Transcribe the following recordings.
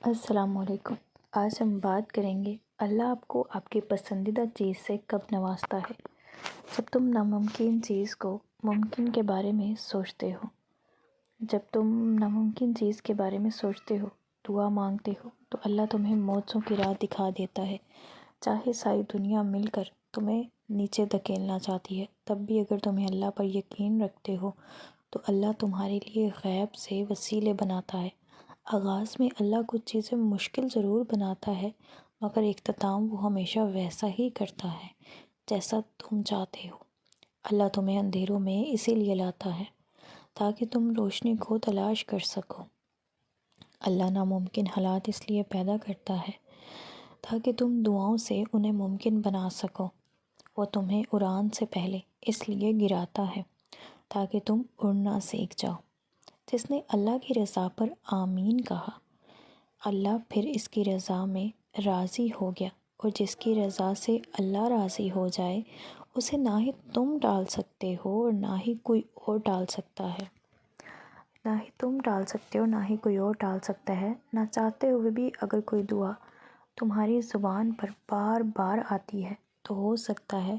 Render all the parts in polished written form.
السلام علیکم۔ آج ہم بات کریں گے اللہ آپ کو آپ کی پسندیدہ چیز سے کب نوازتا ہے۔ جب تم ناممکن چیز کو ممکن کے بارے میں سوچتے ہو، دعا مانگتے ہو تو اللہ تمہیں معجزوں کی راہ دکھا دیتا ہے۔ چاہے ساری دنیا مل کر تمہیں نیچے دھکیلنا چاہتی ہے، تب بھی اگر تمہیں اللہ پر یقین رکھتے ہو تو اللہ تمہارے لیے غیب سے وسیلے بناتا ہے۔ آغاز میں اللہ کچھ چیزیں مشکل ضرور بناتا ہے، مگر اختتام وہ ہمیشہ ویسا ہی کرتا ہے جیسا تم چاہتے ہو۔ اللہ تمہیں اندھیروں میں اسی لیے لاتا ہے تاکہ تم روشنی کو تلاش کر سکو۔ اللہ ناممکن حالات اس لیے پیدا کرتا ہے تاکہ تم دعاؤں سے انہیں ممکن بنا سکو۔ وہ تمہیں اڑان سے پہلے اس لیے گراتا ہے تاکہ تم اڑنا سیکھ جاؤ۔ جس نے اللہ کی رضا پر آمین کہا، اللہ پھر اس کی رضا میں راضی ہو گیا، اور جس کی رضا سے اللہ راضی ہو جائے اسے نہ ہی تم ٹال سکتے ہو اور نہ ہی کوئی اور ٹال سکتا ہے۔ نہ چاہتے ہوئے بھی اگر کوئی دعا تمہاری زبان پر بار بار آتی ہے تو ہو سکتا ہے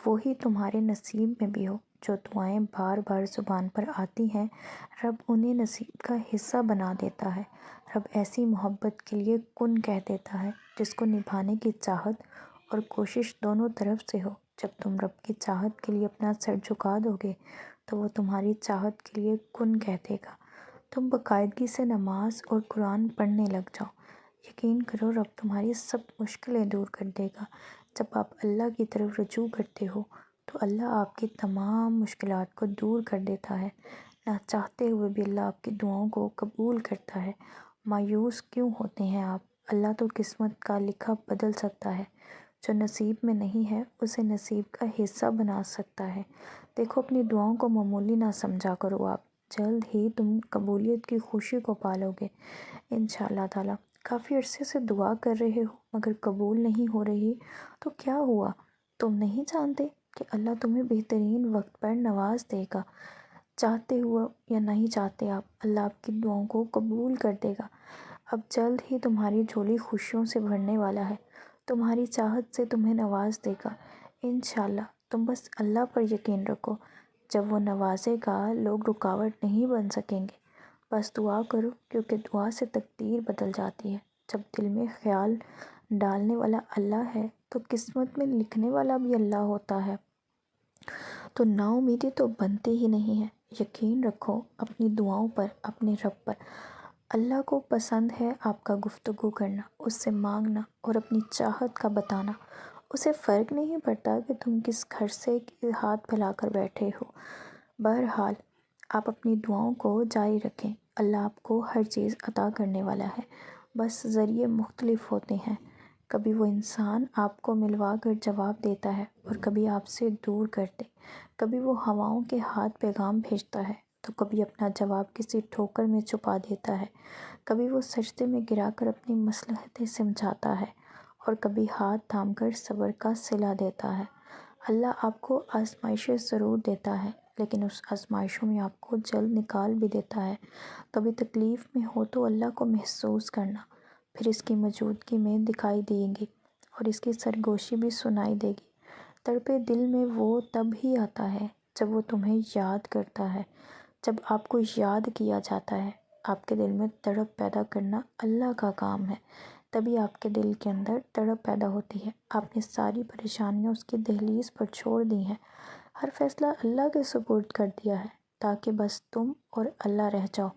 وہی تمہارے نصیب میں بھی ہو۔ جو دعائیں بار بار زبان پر آتی ہیں، رب انہیں نصیب کا حصہ بنا دیتا ہے۔ رب ایسی محبت کے لیے کن کہہ دیتا ہے جس کو نبھانے کی چاہت اور کوشش دونوں طرف سے ہو۔ جب تم رب کی چاہت کے لیے اپنا سر جھکا دو گے تو وہ تمہاری چاہت کے لیے کن کہہ دے گا۔ تم باقاعدگی سے نماز اور قرآن پڑھنے لگ جاؤ، یقین کرو رب تمہاری سب مشکلیں دور کر دے گا۔ جب آپ اللہ کی طرف رجوع کرتے ہو تو اللہ آپ کی تمام مشکلات کو دور کر دیتا ہے۔ نہ چاہتے ہوئے بھی اللہ آپ کی دعاؤں کو قبول کرتا ہے۔ مایوس کیوں ہوتے ہیں آپ؟ اللہ تو قسمت کا لکھا بدل سکتا ہے۔ جو نصیب میں نہیں ہے اسے نصیب کا حصہ بنا سکتا ہے۔ دیکھو، اپنی دعاؤں کو معمولی نہ سمجھا کرو آپ، جلد ہی تم قبولیت کی خوشی کو پالو گے انشاءاللہ تعالیٰ۔ کافی عرصے سے دعا کر رہے ہو مگر قبول نہیں ہو رہی تو کیا ہوا؟ تم نہیں جانتے کہ اللہ تمہیں بہترین وقت پر نواز دے گا؟ چاہتے ہو یا نہیں چاہتے آپ، اللہ آپ کی دعاؤں کو قبول کر دے گا۔ اب جلد ہی تمہاری جھولی خوشیوں سے بھرنے والا ہے، تمہاری چاہت سے تمہیں نواز دے گا انشاءاللہ۔ تم بس اللہ پر یقین رکھو، جب وہ نوازے گا لوگ رکاوٹ نہیں بن سکیں گے۔ بس دعا کرو، کیونکہ دعا سے تقدیر بدل جاتی ہے۔ جب دل میں خیال ڈالنے والا اللہ ہے تو قسمت میں لکھنے والا بھی اللہ ہوتا ہے، تو نا امیدی تو بنتی ہی نہیں ہے۔ یقین رکھو اپنی دعاؤں پر، اپنے رب پر۔ اللہ کو پسند ہے آپ کا گفتگو کرنا، اس سے مانگنا اور اپنی چاہت کا بتانا۔ اسے فرق نہیں پڑتا کہ تم کس گھر سے ہاتھ پھیلا کر بیٹھے ہو۔ بہرحال آپ اپنی دعاؤں کو جاری رکھیں، اللہ آپ کو ہر چیز عطا کرنے والا ہے، بس ذریعے مختلف ہوتے ہیں۔ کبھی وہ انسان آپ کو ملوا کر جواب دیتا ہے اور کبھی آپ سے دور کرتے۔ کبھی وہ ہواؤں کے ہاتھ پیغام بھیجتا ہے تو کبھی اپنا جواب کسی ٹھوکر میں چھپا دیتا ہے۔ کبھی وہ سجدے میں گرا کر اپنی مصلحتیں سمجھاتا ہے اور کبھی ہاتھ تھام کر صبر کا صلہ دیتا ہے۔ اللہ آپ کو آزمائشیں ضرور دیتا ہے، لیکن اس آزمائشوں میں آپ کو جلد نکال بھی دیتا ہے۔ کبھی تکلیف میں ہو تو اللہ کو محسوس کرنا، پھر اس کی موجودگی میں دکھائی دیں گی اور اس کی سرگوشی بھی سنائی دے گی۔ تڑپے دل میں وہ تب ہی آتا ہے جب وہ تمہیں یاد کرتا ہے۔ جب آپ کو یاد کیا جاتا ہے، آپ کے دل میں تڑپ پیدا کرنا اللہ کا کام ہے، تبھی آپ کے دل کے اندر تڑپ پیدا ہوتی ہے۔ آپ نے ساری پریشانیاں اس کی دہلیز پر چھوڑ دی ہیں، ہر فیصلہ اللہ کے سپرد کر دیا ہے تاکہ بس تم اور اللہ رہ جاؤ۔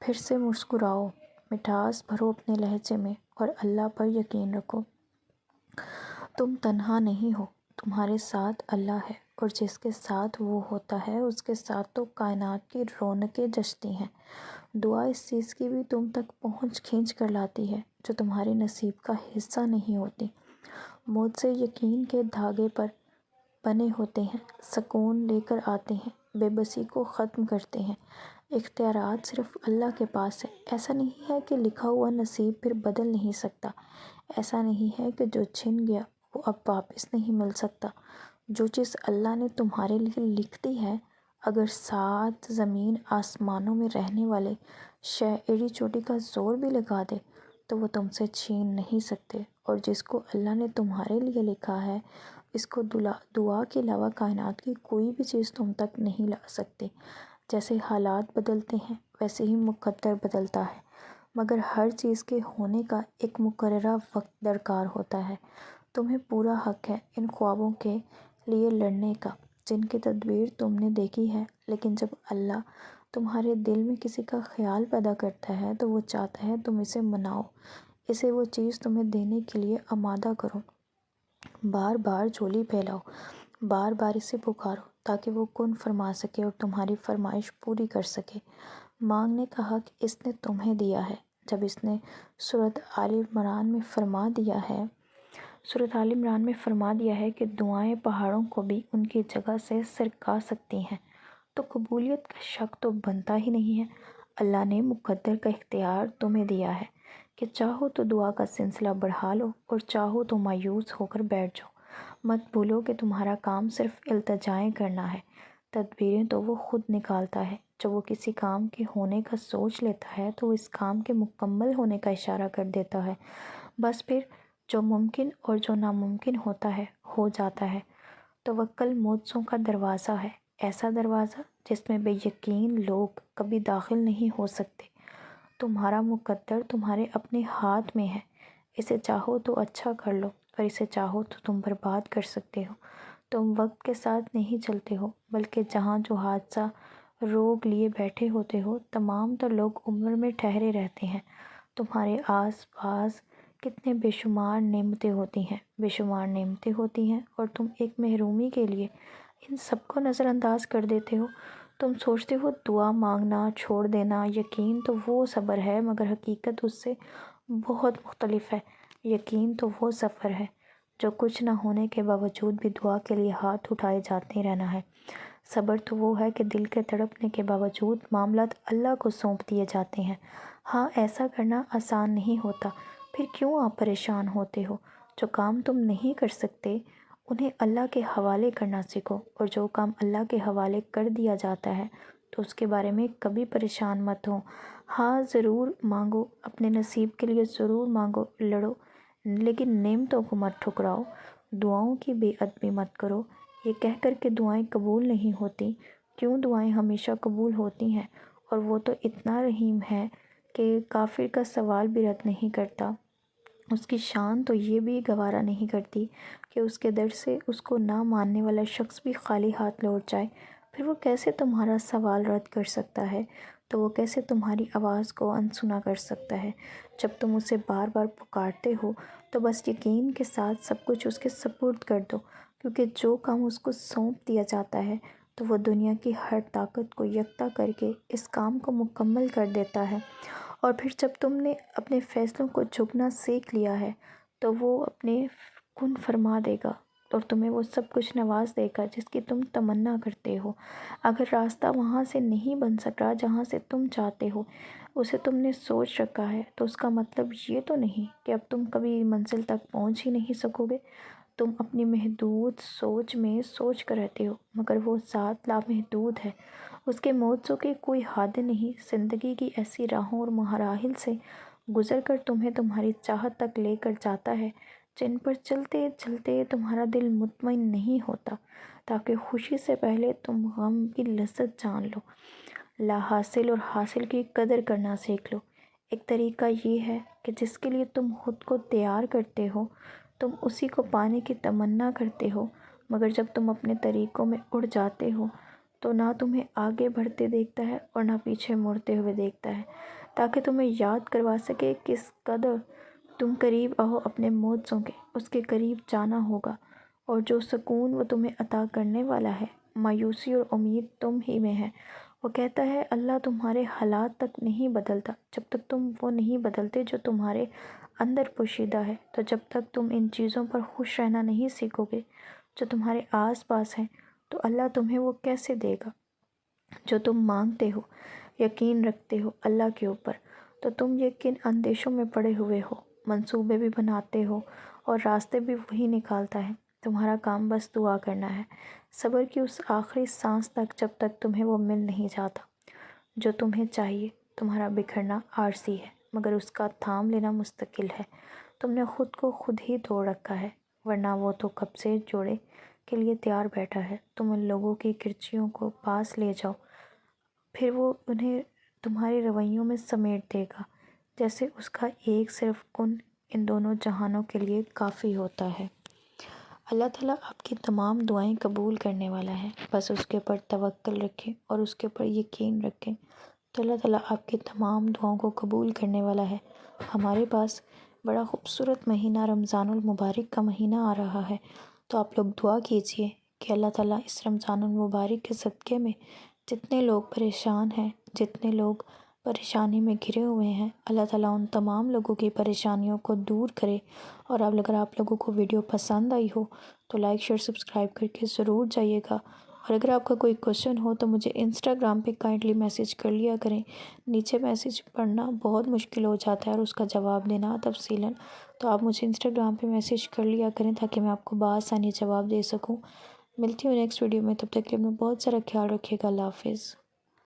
پھر سے مسکراؤ، مٹھاس بھرو اپنے لہجے میں اور اللہ پر یقین رکھو۔ تم تنہا نہیں ہو، تمہارے ساتھ اللہ ہے، اور جس کے ساتھ وہ ہوتا ہے اس کے ساتھ تو کائنات کی رونقیں جچتی ہیں۔ دعا اس چیز کی بھی تم تک پہنچ کھینچ کر لاتی ہے جو تمہارے نصیب کا حصہ نہیں ہوتی۔ موت سے یقین کے دھاگے پر بنے ہوتے ہیں، سکون لے کر آتے ہیں، بے بسی کو ختم کرتے ہیں۔ اختیارات صرف اللہ کے پاس ہے۔ ایسا نہیں ہے کہ لکھا ہوا نصیب پھر بدل نہیں سکتا، ایسا نہیں ہے کہ جو چھن گیا وہ اب واپس نہیں مل سکتا۔ جو چیز اللہ نے تمہارے لیے لکھ دی ہے، اگر 7 زمین آسمانوں میں رہنے والے شے ایڑی چوٹی کا زور بھی لگا دے تو وہ تم سے چھین نہیں سکتے، اور جس کو اللہ نے تمہارے لیے لکھا ہے اس کو دعا کے علاوہ کائنات کی کوئی بھی چیز تم تک نہیں لا سکتی۔ جیسے حالات بدلتے ہیں ویسے ہی مقدر بدلتا ہے، مگر ہر چیز کے ہونے کا ایک مقررہ وقت درکار ہوتا ہے۔ تمہیں پورا حق ہے ان خوابوں کے لیے لڑنے کا جن کی تدبیر تم نے دیکھی ہے، لیکن جب اللہ تمہارے دل میں کسی کا خیال پیدا کرتا ہے تو وہ چاہتا ہے تم اسے مناؤ، اسے وہ چیز تمہیں دینے کے لیے آمادہ کرو، بار بار جھولی پھیلاؤ، بار بار اسے پکارو تاکہ وہ کن فرما سکے اور تمہاری فرمائش پوری کر سکے۔ مانگنے کا حق اس نے تمہیں دیا ہے، جب اس نے سورۃ آل عمران میں فرما دیا ہے کہ دعائیں پہاڑوں کو بھی ان کی جگہ سے سرکا سکتی ہیں، تو قبولیت کا شک تو بنتا ہی نہیں ہے۔ اللہ نے مقدر کا اختیار تمہیں دیا ہے کہ چاہو تو دعا کا سلسلہ بڑھا لو اور چاہو تو مایوس ہو کر بیٹھ جاؤ۔ مت بھولو کہ تمہارا کام صرف التجائیں کرنا ہے، تدبیریں تو وہ خود نکالتا ہے۔ جب وہ کسی کام کے ہونے کا سوچ لیتا ہے تو وہ اس کام کے مکمل ہونے کا اشارہ کر دیتا ہے، بس پھر جو ممکن اور جو ناممکن ہوتا ہے ہو جاتا ہے۔ توکل معجزوں کا دروازہ ہے، ایسا دروازہ جس میں بے یقین لوگ کبھی داخل نہیں ہو سکتے۔ تمہارا مقدر تمہارے اپنے ہاتھ میں ہے، اسے چاہو تو اچھا کر لو اور اسے چاہو تو تم برباد کر سکتے ہو۔ تم وقت کے ساتھ نہیں چلتے ہو، بلکہ جہاں جو حادثہ روک لیے بیٹھے ہوتے ہو، تمام تر لوگ عمر میں ٹھہرے رہتے ہیں۔ تمہارے آس پاس کتنے بے شمار نعمتیں ہوتی ہیں اور تم ایک محرومی کے لیے ان سب کو نظر انداز کر دیتے ہو۔ تم سوچتے ہو دعا مانگنا چھوڑ دینا، یقین تو وہ صبر ہے، مگر حقیقت اس سے بہت مختلف ہے۔ یقین تو وہ سفر ہے جو کچھ نہ ہونے کے باوجود بھی دعا کے لیے ہاتھ اٹھائے جاتے رہنا ہے۔ صبر تو وہ ہے کہ دل کے تڑپنے کے باوجود معاملات اللہ کو سونپ دیے جاتے ہیں۔ ہاں، ایسا کرنا آسان نہیں ہوتا۔ پھر کیوں آپ پریشان ہوتے ہو؟ جو کام تم نہیں کر سکتے انہیں اللہ کے حوالے کرنا سیکھو، اور جو کام اللہ کے حوالے کر دیا جاتا ہے تو اس کے بارے میں کبھی پریشان مت ہو۔ ہاں ضرور مانگو، اپنے نصیب کے لیے ضرور مانگو، لڑو، لیکن نعمتوں کو مت ٹھکراؤ۔ دعاؤں کی بے ادبی مت کرو یہ کہہ کر کہ دعائیں قبول نہیں ہوتی۔ کیوں دعائیں ہمیشہ قبول ہوتی ہیں، اور وہ تو اتنا رحیم ہے کہ کافر کا سوال بھی رد نہیں کرتا۔ اس کی شان تو یہ بھی گوارا نہیں کرتی کہ اس کے در سے اس کو نہ ماننے والا شخص بھی خالی ہاتھ لوٹ جائے۔ پھر وہ کیسے تمہارا سوال رد کر سکتا ہے؟ تو وہ کیسے تمہاری آواز کو انسنا کر سکتا ہے؟ جب تم اسے بار بار پکارتے ہو تو بس یقین کے ساتھ سب کچھ اس کے سپرد کر دو، کیونکہ جو کام اس کو سونپ دیا جاتا ہے تو وہ دنیا کی ہر طاقت کو یکتا کر کے اس کام کو مکمل کر دیتا ہے۔ اور پھر جب تم نے اپنے فیصلوں کو جھکنا سیکھ لیا ہے تو وہ اپنے کن فرما دے گا اور تمہیں وہ سب کچھ نواز دے گا جس کی تم تمنا کرتے ہو۔ اگر راستہ وہاں سے نہیں بن سکا جہاں سے تم چاہتے ہو، اسے تم نے سوچ رکھا ہے، تو اس کا مطلب یہ تو نہیں کہ اب تم کبھی منزل تک پہنچ ہی نہیں سکو گے۔ تم اپنی محدود سوچ میں سوچ کر رہتے ہو، مگر وہ ذات لامحدود ہے، اس کے معجزوں کی کوئی حد نہیں۔ زندگی کی ایسی راہوں اور مراحل سے گزر کر تمہیں تمہاری چاہت تک لے کر جاتا ہے جن پر چلتے چلتے تمہارا دل مطمئن نہیں ہوتا، تاکہ خوشی سے پہلے تم غم کی لذت جان لو، لا حاصل اور حاصل کی قدر کرنا سیکھ لو۔ ایک طریقہ یہ ہے کہ جس کے لیے تم خود کو تیار کرتے ہو تم اسی کو پانے کی تمنا کرتے ہو، مگر جب تم اپنے طریقوں میں اڑ جاتے ہو تو نہ تمہیں آگے بڑھتے دیکھتا ہے اور نہ پیچھے مڑتے ہوئے دیکھتا ہے، تاکہ تمہیں یاد کروا سکے کس قدر تم قریب آؤ اپنے معجزوں کے۔ اس کے قریب جانا ہوگا، اور جو سکون وہ تمہیں عطا کرنے والا ہے، مایوسی اور امید تم ہی میں ہے۔ وہ کہتا ہے اللہ تمہارے حالات تک نہیں بدلتا جب تک تم وہ نہیں بدلتے جو تمہارے اندر پوشیدہ ہے۔ تو جب تک تم ان چیزوں پر خوش رہنا نہیں سیکھو گے جو تمہارے آس پاس ہیں، تو اللہ تمہیں وہ کیسے دے گا جو تم مانگتے ہو۔ یقین رکھتے ہو اللہ کے اوپر تو تم یہ کن اندیشوں میں پڑے ہوئے ہو، منصوبے بھی بناتے ہو اور راستے بھی وہی نکالتا ہے۔ تمہارا کام بس دعا کرنا ہے، صبر کی اس آخری سانس تک جب تک تمہیں وہ مل نہیں جاتا جو تمہیں چاہیے۔ تمہارا بکھرنا عارضی ہے مگر اس کا تھام لینا مستقل ہے۔ تم نے خود کو خود ہی توڑ رکھا ہے، ورنہ وہ تو کب سے جوڑے کے لیے تیار بیٹھا ہے۔ تم ان لوگوں کی کرچیوں کو پاس لے جاؤ، پھر وہ انہیں تمہارے رویوں میں سمیٹ دے گا، جیسے اس کا ایک صرف کن ان دونوں جہانوں کے لیے کافی ہوتا ہے۔ اللہ تعالیٰ آپ کی تمام دعائیں قبول کرنے والا ہے، بس اس کے اوپر توکل رکھیں اور اس کے اوپر یقین رکھیں تو اللہ تعالیٰ آپ کی تمام دعاؤں کو قبول کرنے والا ہے۔ ہمارے پاس بڑا خوبصورت مہینہ رمضان المبارک کا مہینہ آ رہا ہے، تو آپ لوگ دعا کیجئے کہ اللہ تعالیٰ اس رمضان المبارک کے صدقے میں جتنے لوگ پریشان ہیں، جتنے لوگ پریشانی میں گھرے ہوئے ہیں، اللہ تعالیٰ ان تمام لوگوں کی پریشانیوں کو دور کرے۔ اور اگر آپ لوگوں کو ویڈیو پسند آئی ہو تو لائک شیئر سبسکرائب کر کے ضرور جائیے گا، اور اگر آپ کا کوئی کوشچن ہو تو مجھے انسٹاگرام پہ کائنڈلی میسیج کر لیا کریں۔ نیچے میسیج پڑھنا بہت مشکل ہو جاتا ہے اور اس کا جواب دینا تفصیلاً، تو آپ مجھے انسٹاگرام پہ میسیج کر لیا کریں تاکہ میں آپ کو بآسانی جواب دے سکوں۔ ملتی ہوں نیکسٹ ویڈیو میں، تب تک کے لیے اپنا بہت سارا خیال رکھیے گا۔ اللہ حافظ۔